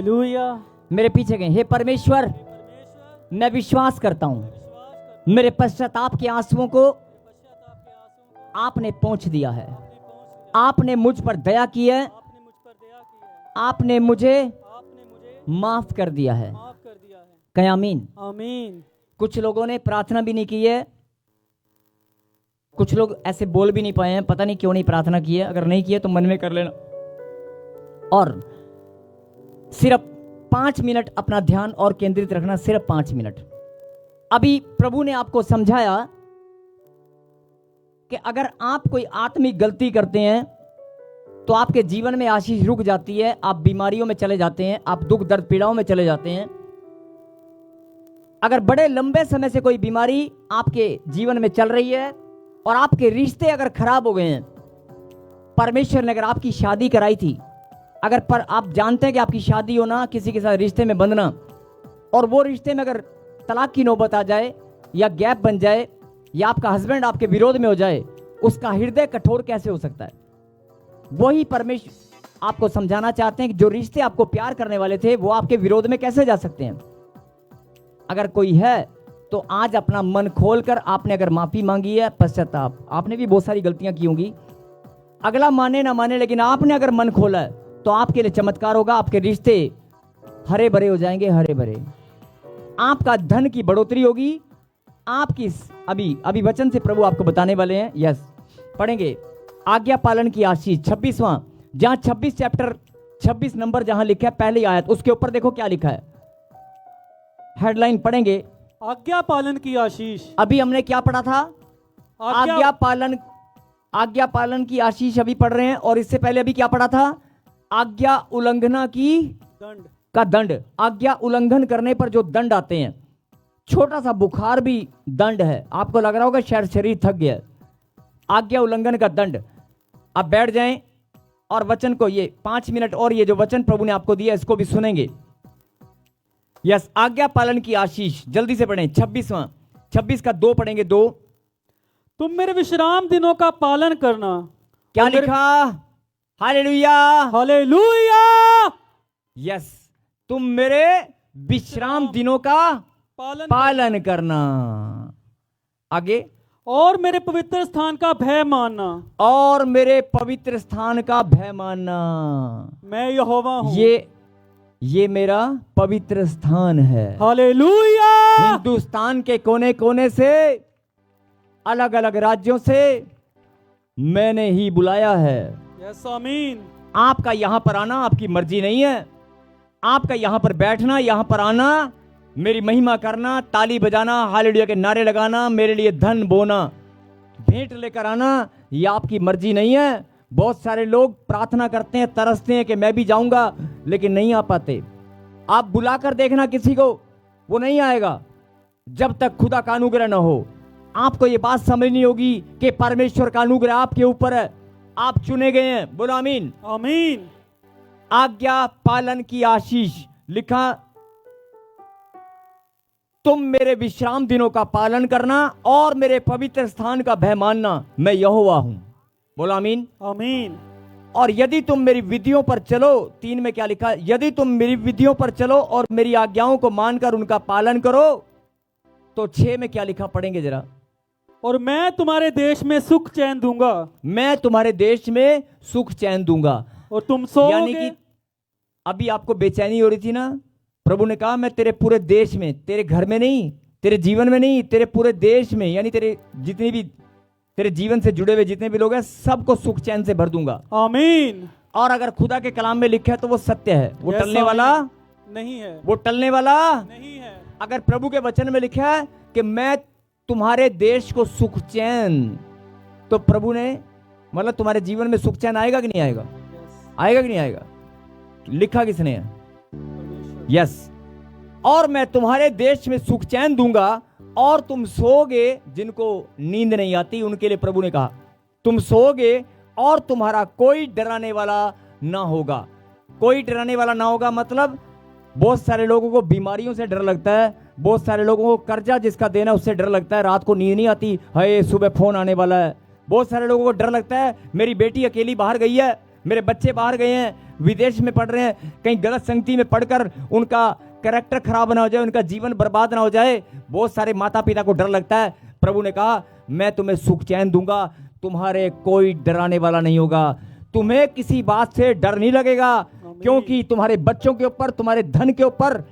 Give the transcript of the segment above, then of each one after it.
Hallelujah. मेरे पीछे गए, हे परमेश्वर मैं विश्वास करता हूं मेरे पश्चाताप के आंसुओं को आपने पहुंच दिया है, आपने मुझ पर दया की है, आपने मुझे माफ कर दिया है। कहें आमीन। आमीन। कुछ लोगों ने प्रार्थना भी नहीं की है, कुछ लोग ऐसे बोल भी नहीं पाए हैं, पता नहीं क्यों नहीं प्रार्थना की है। अगर नहीं की है तो मन में कर लेना और सिर्फ 5 मिनट अपना ध्यान और केंद्रित रखना, सिर्फ 5 मिनट। अभी प्रभु ने आपको समझाया कि अगर आप कोई आत्मिक गलती करते हैं तो आपके जीवन में आशीष रुक जाती है, आप बीमारियों में चले जाते हैं, आप दुख दर्द पीड़ाओं में चले जाते हैं। अगर बड़े लंबे समय से कोई बीमारी आपके जीवन में चल रही है और आपके रिश्ते अगर खराब हो गए हैं, परमेश्वर ने अगर आपकी शादी कराई थी, अगर पर आप जानते हैं कि आपकी शादी होना, किसी के साथ रिश्ते में बंधना, और वो रिश्ते में अगर तलाक की नौबत आ जाए या गैप बन जाए या आपका हस्बैंड आपके विरोध में हो जाए, उसका हृदय कठोर कैसे हो सकता है? वही परमेश्वर आपको समझाना चाहते हैं कि जो रिश्ते आपको प्यार करने वाले थे वो आपके विरोध में कैसे जा सकते हैं। अगर कोई है तो आज अपना मन खोलकर आपने अगर माफी मांगी है, पश्चाताप, आपने भी बहुत सारी गलतियां की होंगी, अगला माने ना माने लेकिन आपने अगर मन खोला है तो आपके लिए चमत्कार होगा। आपके रिश्ते हरे भरे हो जाएंगे, हरे भरे। आपका धन की बढ़ोतरी होगी। आपकी अभी वचन से प्रभु आपको बताने वाले हैं। यस, पढ़ेंगे आज्ञा पालन की आशीष 26वां, जहां 26 चैप्टर 26 नंबर जहां लिखा है पहली आयत, उसके ऊपर देखो क्या लिखा है, हेडलाइन पढ़ेंगे, आज्ञा पालन की आशीष। अभी हमने क्या पढ़ा था? आज्ञा पालन की आशीष अभी पढ़ रहे हैं, और इससे पहले अभी क्या पढ़ा था? आज्ञा उल्लंघना की दंड। आज्ञा उल्लंघन करने पर जो दंड आते हैं, छोटा सा बुखार भी दंड है। आपको लग रहा होगा शायद शरीर थक गया, आज्ञा उल्लंघन का दंड। अब बैठ जाएं और वचन को, ये 5 मिनट और ये जो वचन प्रभु ने आपको दिया इसको भी सुनेंगे। यस, आज्ञा पालन की आशीष, जल्दी से पढ़ें 26 का 2 पढ़ेंगे। 2, तुम मेरे विश्राम दिनों का पालन करना। क्या लिखा? Hallelujah, hallelujah. यस, तुम मेरे विश्राम दिनों का पालन करना। आगे, और मेरे पवित्र स्थान का भय मानना। और मेरे पवित्र स्थान का भय मानना। मैं यहोवा हूं। ये मेरा पवित्र स्थान है। हालेलुया। हिंदुस्तान के कोने कोने से, अलग अलग राज्यों से मैंने ही बुलाया है। यस, आमीन। आपका यहां पर आना आपकी मर्जी नहीं है। आपका यहां पर बैठना, यहां पर आना, मेरी महिमा करना, ताली बजाना, हालेलुया के नारे लगाना, मेरे लिए धन बोना, भेंट लेकर आना, यह आपकी मर्जी नहीं है। बहुत सारे लोग प्रार्थना करते हैं, तरसते हैं कि मैं भी जाऊंगा, लेकिन नहीं आ पाते। आप बुलाकर देखना किसी को, वो नहीं आएगा जब तक खुदा का अनुग्रह न हो। आपको ये बात समझनी होगी कि परमेश्वर का अनुग्रह आपके ऊपर है, आप चुने गए हैं। बोलो आमीन। आमीन। आज्ञा पालन की आशीष लिखा, तुम मेरे विश्राम दिनों का पालन करना और मेरे पवित्र स्थान का भय मानना, मैं यहोवा हूं। बोलो आमीन। आमीन। और यदि तुम मेरी विधियों पर चलो, 3 में क्या लिखा? यदि तुम मेरी विधियों पर चलो और मेरी आज्ञाओं को मानकर उनका पालन करो, तो 6 में क्या लिखा? पढ़ेंगे जरा। और मैं तुम्हारे देश में सुख चैन दूंगा। मैं तुम्हारे देश में सुख चैन दूंगा। और तुम सोओगे। यानी कि अभी आपको बेचैनी हो रही थी ना, प्रभु ने कहा मैं तेरे पूरे देश में, तेरे घर में नहीं, तेरे जीवन में नहीं, तेरे पूरे देश में, यानी तेरे जितने भी तेरे जीवन से जुड़े हुए जितने भी लोग हैं, सबको सुख चैन से भर दूंगा। आमीन। और अगर खुदा के कलाम में लिखा है तो वो सत्य है, वो टलने वाला नहीं है, वो टलने वाला नहीं है। अगर प्रभु के वचन में लिखा है कि मैं तुम्हारे देश को सुख चैन, तो प्रभु ने मतलब तुम्हारे जीवन में सुख चैन आएगा कि नहीं आएगा? आएगा कि नहीं आएगा? लिखा किसने है? यस। और मैं तुम्हारे देश में सुख चैन दूंगा और तुम सोओगे। जिनको नींद नहीं आती उनके लिए प्रभु ने कहा तुम सोओगे और तुम्हारा कोई डराने वाला ना होगा। कोई डराने वाला ना होगा मतलब बहुत सारे लोगों को बीमारियों से डर लगता है, बहुत सारे लोगों को कर्जा जिसका देना उससे डर लगता है, रात को नींद नहीं आती, हाय सुबह फोन आने वाला है। बहुत सारे लोगों को डर लगता है मेरी बेटी अकेली बाहर गई है, मेरे बच्चे बाहर गए हैं, विदेश में पढ़ रहे हैं, कहीं गलत संगति में पढ़कर उनका कैरेक्टर खराब ना हो जाए, उनका जीवन बर्बाद ना हो जाए। बहुत सारे माता पिता को डर लगता है। प्रभु ने कहा मैं तुम्हें सुख चैन दूंगा, तुम्हारे कोई डराने वाला नहीं होगा, तुम्हें किसी बात से डर नहीं लगेगा, क्योंकि तुम्हारे बच्चों के ऊपर, तुम्हारे धन के ऊपर,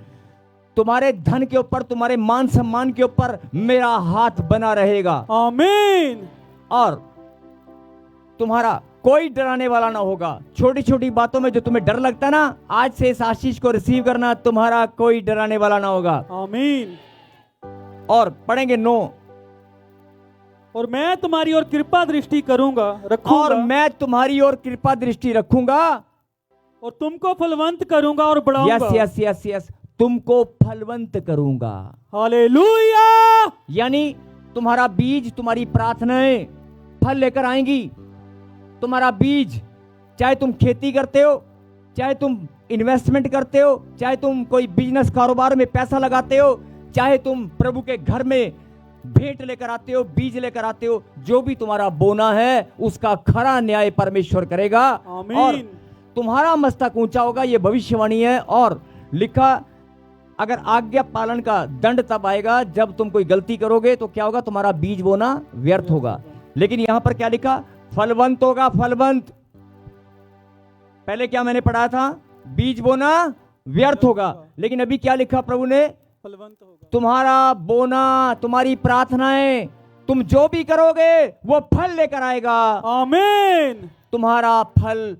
तुम्हारे मान सम्मान के ऊपर मेरा हाथ बना रहेगा। आमीन। और तुम्हारा कोई डराने वाला ना होगा। छोटी छोटी बातों में जो तुम्हें डर लगता है ना, आज से इस आशीष को रिसीव करना, तुम्हारा कोई डराने वाला ना होगा। आमीन। और पढ़ेंगे 9, और मैं तुम्हारी ओर कृपा दृष्टि रखूंगा और मैं तुम्हारी ओर कृपा दृष्टि रखूंगा और तुमको फलवंत करूंगा और बढ़ाऊंगा। यस यस यस यस, तुमको फलवंत करूंगा। हालेलुया। यानी तुम्हारा बीज, तुम्हारी प्रार्थनाएं फल लेकर आएंगी। तुम्हारा बीज, चाहे तुम खेती करते हो, चाहे तुम इन्वेस्टमेंट करते हो, चाहे तुम कोई बिजनेस कारोबार में पैसा लगाते हो, चाहे तुम प्रभु के घर में भेंट लेकर आते हो, बीज लेकर आते हो, जो भी तुम्हारा बोना है उसका खरा न्याय परमेश्वर करेगा। आमीन। और तुम्हारा मस्तक ऊंचा होगा, ये भविष्यवाणी है। और लिखा, अगर आज्ञा पालन का दंड तब आएगा जब तुम कोई गलती करोगे, तो क्या होगा, तुम्हारा बीज बोना व्यर्थ होगा। लेकिन यहां पर क्या लिखा, फलवंत होगा, फलवंत। पहले क्या मैंने पढ़ा था, बीज बोना व्यर्थ होगा, लेकिन अभी क्या लिखा प्रभु ने, फलवंत होगा। तुम्हारा बोना, तुम्हारी प्रार्थनाएं, तुम जो भी करोगे वो फल लेकर आएगा। आमीन। तुम्हारा फल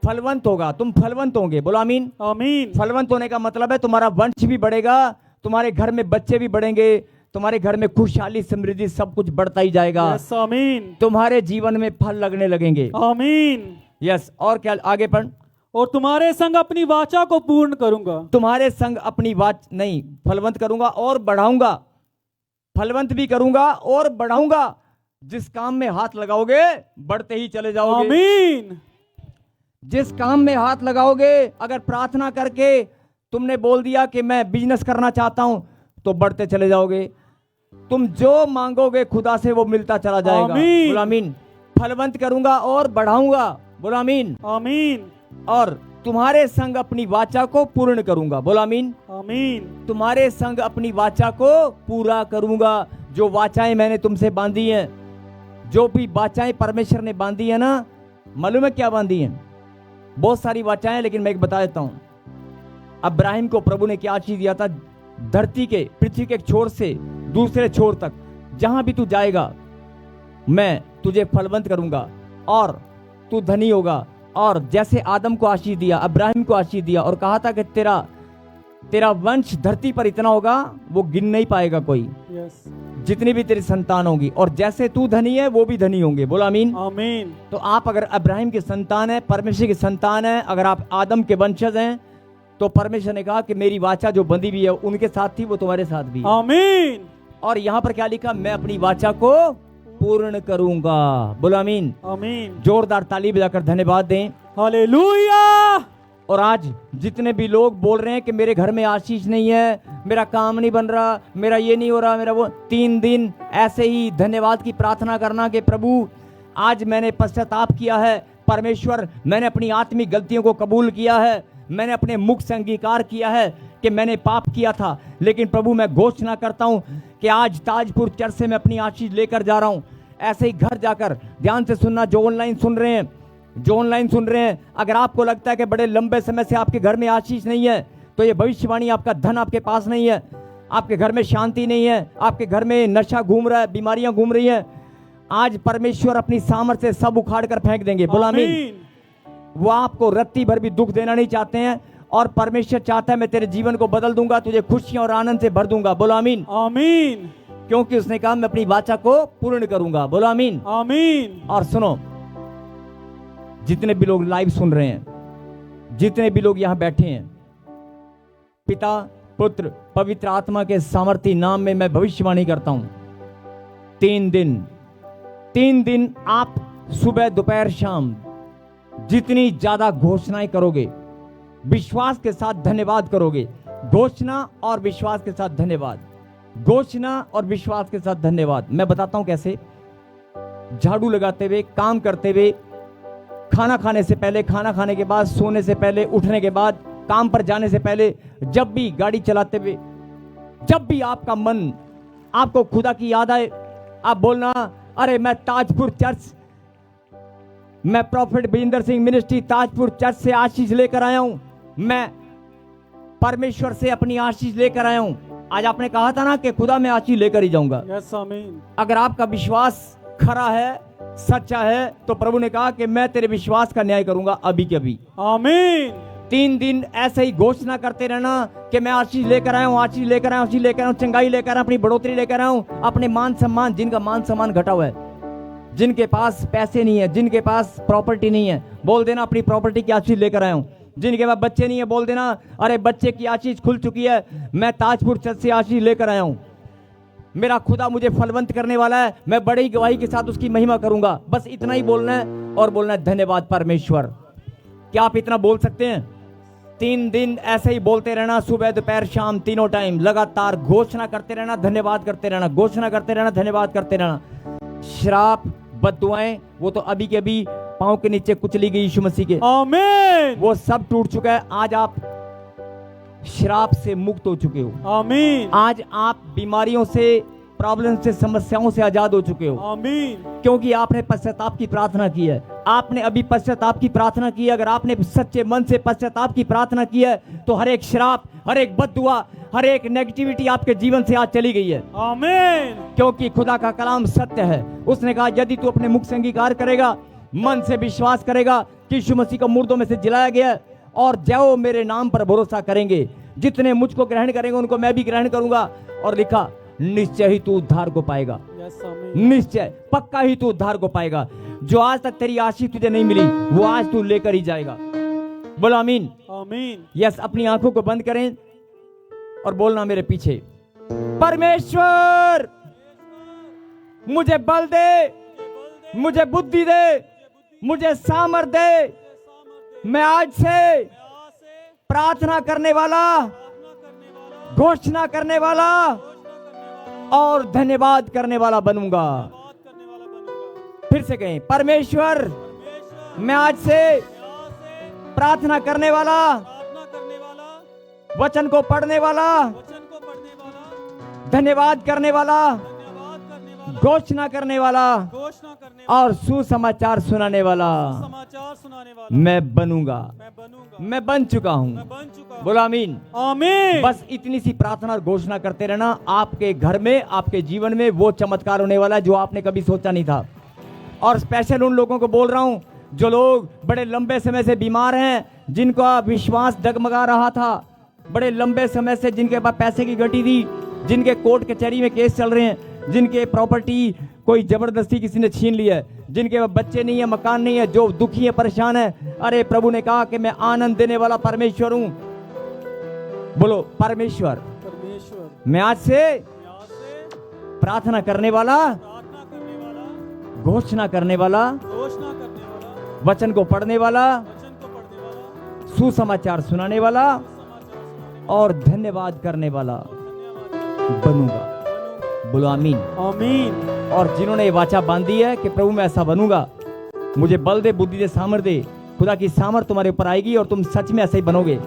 फलवंत होगा, तुम फलवंत होंगे। बोलो आमीन। आमीन। फलवंत होने का मतलब है तुम्हारा वंश भी बढ़ेगा, तुम्हारे घर में बच्चे भी बढ़ेंगे, तुम्हारे घर में खुशहाली, समृद्धि, सब कुछ बढ़ता ही जाएगा। यस, आमीन। तुम्हारे जीवन में फल लगने लगेंगे। आमीन। यस। और क्या, आगे पढ़। और तुम्हारे संग अपनी वाचा को पूर्ण करूंगा। तुम्हारे संग अपनी नहीं, फलवंत करूंगा और बढ़ाऊंगा। फलवंत भी करूंगा और बढ़ाऊंगा। जिस काम में हाथ लगाओगे बढ़ते ही चले जाओगे। आमीन। जिस काम में हाथ लगाओगे, अगर प्रार्थना करके तुमने बोल दिया कि मैं बिजनेस करना चाहता हूं, तो बढ़ते चले जाओगे। तुम जो मांगोगे खुदा से वो मिलता चला जाएगा। आमीन। बोलो आमीन। फलवंत करूंगा और बढ़ाऊंगा। बोलो आमीन। आमीन। और तुम्हारे संग अपनी वाचा को पूर्ण करूंगा। बोलो आमीन। आमीन। तुम्हारे संग अपनी वाचा को पूरा करूंगा। जो वाचाएं मैंने तुमसे बांधी हैं, जो भी वाचाएं परमेश्वर ने बांधी है ना, मालूम है क्या बांधी हैं? बहुत सारी वाचाएं, लेकिन मैं एक बता देता हूं। अब्राहिम को प्रभु ने क्या आशीष दिया था? धरती के, पृथ्वी के एक छोर से दूसरे छोर तक जहां भी तू जाएगा मैं तुझे फलवंत करूंगा और तू धनी होगा। और जैसे आदम को आशीष दिया, अब्राहिम को आशीष दिया और कहा था कि तेरा वंश धरती पर इतना होगा वो गिन नहीं पाएगा कोई। यस। जितनी भी तेरी संतान होगी, और जैसे तू धनी है वो भी धनी होंगे। बोलो आमीन। आमीन। तो आप अगर अब्राहिम की संतान है, परमेश्वर की संतान है, अगर आप आदम के वंशज हैं, तो परमेश्वर ने कहा कि मेरी वाचा जो बंधी हुई है उनके साथ थी, वो तुम्हारे साथ भी है। आमीन। और यहां पर क्या लिखा? मैं अपनी वाचा को पूर्ण करूंगा। बोलो आमीन। आमीन। जोरदार ताली बजाकर धन्यवाद दें। हालेलुया। और आज जितने भी लोग बोल रहे हैं कि मेरे घर में आशीष नहीं है, मेरा काम नहीं बन रहा, मेरा ये नहीं हो रहा, मेरा वो, 3 दिन ऐसे ही धन्यवाद की प्रार्थना करना कि प्रभु आज मैंने पश्चाताप किया है, परमेश्वर मैंने अपनी आत्मिक गलतियों को कबूल किया है, मैंने अपने मुख से अंगीकार किया है कि मैंने पाप किया था, लेकिन प्रभु मैं घोषणा करता हूं कि आज ताजपुर चर्च से मैं अपनी आशीष लेकर जा रहा हूं। ऐसे ही घर जाकर ध्यान से सुनना, जो ऑनलाइन सुन रहे हैं, अगर आपको लगता है कि बड़े लंबे समय से आपके घर में आशीष नहीं है, तो ये भविष्यवाणी, आपका धन आपके पास नहीं है, आपके घर में शांति नहीं है, आपके घर में नशा घूम रहा है, बीमारियां घूम रही हैं, आज परमेश्वर अपनी सामर्थ्य से सब उखाड़ कर फेंक देंगे। बोला आमीन। वो आपको रत्ती भर भी दुख देना नहीं चाहते हैं, और परमेश्वर चाहता है मैं तेरे जीवन को बदल दूंगा, तुझे खुशियां और आनंद से भर दूंगा। बोलो आमीन। आमीन। क्योंकि उसने कहा मैं अपनी वाचा को पूर्ण करूंगा। बोलो आमीन। आमीन। और सुनो, जितने भी लोग लाइव सुन रहे हैं, जितने भी लोग यहां बैठे हैं, पिता, पुत्र, पवित्र आत्मा के सामर्थी नाम में मैं भविष्यवाणी करता हूं, 3 दिन आप सुबह, दोपहर, शाम जितनी ज्यादा घोषणाएं करोगे, विश्वास के साथ धन्यवाद करोगे, घोषणा और विश्वास के साथ धन्यवाद, घोषणा और विश्वास के साथ धन्यवाद। मैं बताता हूं कैसे। झाड़ू लगाते हुए, काम करते हुए, खाना खाने से पहले, खाना खाने के बाद, सोने से पहले, उठने के बाद, काम पर जाने से पहले, जब भी गाड़ी चलाते हुए, जब भी आपका मन, आपको खुदा की याद आए, आप बोलना, अरे मैं ताजपुर चर्च, मैं prophet Vijendra Singh ministry Tajpur church से आशीष लेकर आया हूं, मैं परमेश्वर से अपनी आशीष लेकर आया हूं। आज आपने कहा था ना कि खुदा मैं आशीष लेकर ही जाऊंगा। यस आमीन। अगर आपका विश्वास खरा है, सच्चा है, तो प्रभु ने कहा कि मैं तेरे विश्वास का न्याय करूंगा अभी के अभी। आमीन। 3 दिन ऐसे ही घोषणा करते रहना कि मैं आशीष लेकर आया हूं, आशीष लेकर आया हूं, आशीष लेकर आया हूं, चंगाई लेकर आया हूं, अपनी बढ़ोतरी लेकर आया हूं, अपने मान सम्मान, जिनका मान सम्मान घटा हुआ है, जिनके पास पैसे नहीं है, जिनके पास प्रॉपर्टी नहीं है, बोल देना अपनी प्रॉपर्टी की आशीष लेकर आया हूं। जिनके पास बच्चे नहीं है, बोल देना अरे बच्चे की आशीष खुल चुकी है, मैं ताजपुर चर्च से आशीष लेकर आया हूं। मेरा खुदा मुझे फलवंत करने वाला है, मैं बड़ी गवाही के साथ उसकी महिमा करूंगा। बस इतना ही बोलना है और बोलना है धन्यवाद परमेश्वर। क्या आप इतना बोल सकते हैं? 3 दिन ऐसे ही बोलते रहना, सुबह दोपहर शाम तीनों टाइम लगातार घोषणा करते रहना, धन्यवाद करते रहना, घोषणा करते रहना, धन्यवाद करते रहना। श्राप, बद्दुआएं, वो तो अभी के अभी पांव के नीचे कुचली गई यीशु मसीह के, आमीन। वो सब टूट चुका है। आज आप श्राप से मुक्त हो चुके हो। आमीन। आज आप बीमारियों से, प्रॉब्लम से, समस्याओं से आजाद हो चुके हो, आमीन। क्योंकि आपने पश्चाताप की प्रार्थना की है। आपने अभी पश्चाताप की प्रार्थना की है। अगर आपने सच्चे मन से पश्चाताप की प्रार्थना की है तो हर एक श्राप, हर एक बद्दुआ, हर एक नेगेटिविटी आपके जीवन से आज चली गई है। आमीन। क्योंकि खुदा का कलाम सत्य है। उसने कहा यदि तू अपने मुख से अंगीकार करेगा, मन से विश्वास करेगा कि यीशु मसीह को मुर्दों में से जिलाया गया है, और जो मेरे नाम पर भरोसा करेंगे, जितने मुझको ग्रहण करेंगे उनको मैं भी ग्रहण करूंगा। और लिखा निश्चय ही तू उद्धार को पाएगा। यस आमीन। निश्चय, पक्का ही तू उद्धार को पाएगा। जो आज तक तेरी आशीष तुझे नहीं मिली वो आज तू लेकर ही जाएगा। बोलो आमीन। आमीन। यस, अपनी आंखों को बंद करें और बोलना मेरे पीछे, परमेश्वर मुझे बल दे, मुझे बुद्धि दे, मुझे सामर्थ दे। मैं आज से प्रार्थना करने वाला, घोषणा करने वाला और धन्यवाद करने वाला बनूंगा। फिर से कहें, परमेश्वर मैं आज से प्रार्थना करने वाला, वचन को पढ़ने वाला, धन्यवाद करने वाला, घोषणा करने वाला और सुसमाचार सुनाने वाला मैं बनूंगा। मैं बन चुका हूं। बोलो आमीन। आमीन। बस इतनी सी प्रार्थना और घोषणा करते रहना। आपके घर में, आपके जीवन में वो चमत्कार होने वाला है जो आपने कभी सोचा नहीं था। और स्पेशल उन लोगों को बोल रहा हूं जो लोग बड़े लंबे समय से बीमार हैं, जिनका विश्वास डगमगा रहा था, बड़े लंबे समय से जिनके पास पैसे की घटी थी, जिनके कोर्ट कचहरी में केस चल रहे हैं, जिनके प्रॉपर्टी कोई जबरदस्ती किसी ने छीन लिया है, जिनके पास बच्चे नहीं है, मकान नहीं है, जो दुखी है, परेशान है। अरे प्रभु ने कहा कि मैं आनंद देने वाला परमेश्वर हूं। बोलो परमेश्वर, परमेश्वर मैं आज से प्रार्थना करने वाला, घोषणा करने वाला, वचन को पढ़ने वाला, सुसमाचार सुनाने वाला और धन्यवाद करने वाला बनूंगा। बोलो आमीन। आमीन। और जिन्होंने ये वाचा बांधी है कि प्रभु मैं ऐसा बनूंगा, मुझे बल दे, बुद्धि दे, सामर्थ दे, खुदा की सामर्थ तुम्हारे ऊपर आएगी और तुम सच में ऐसे ही बनोगे।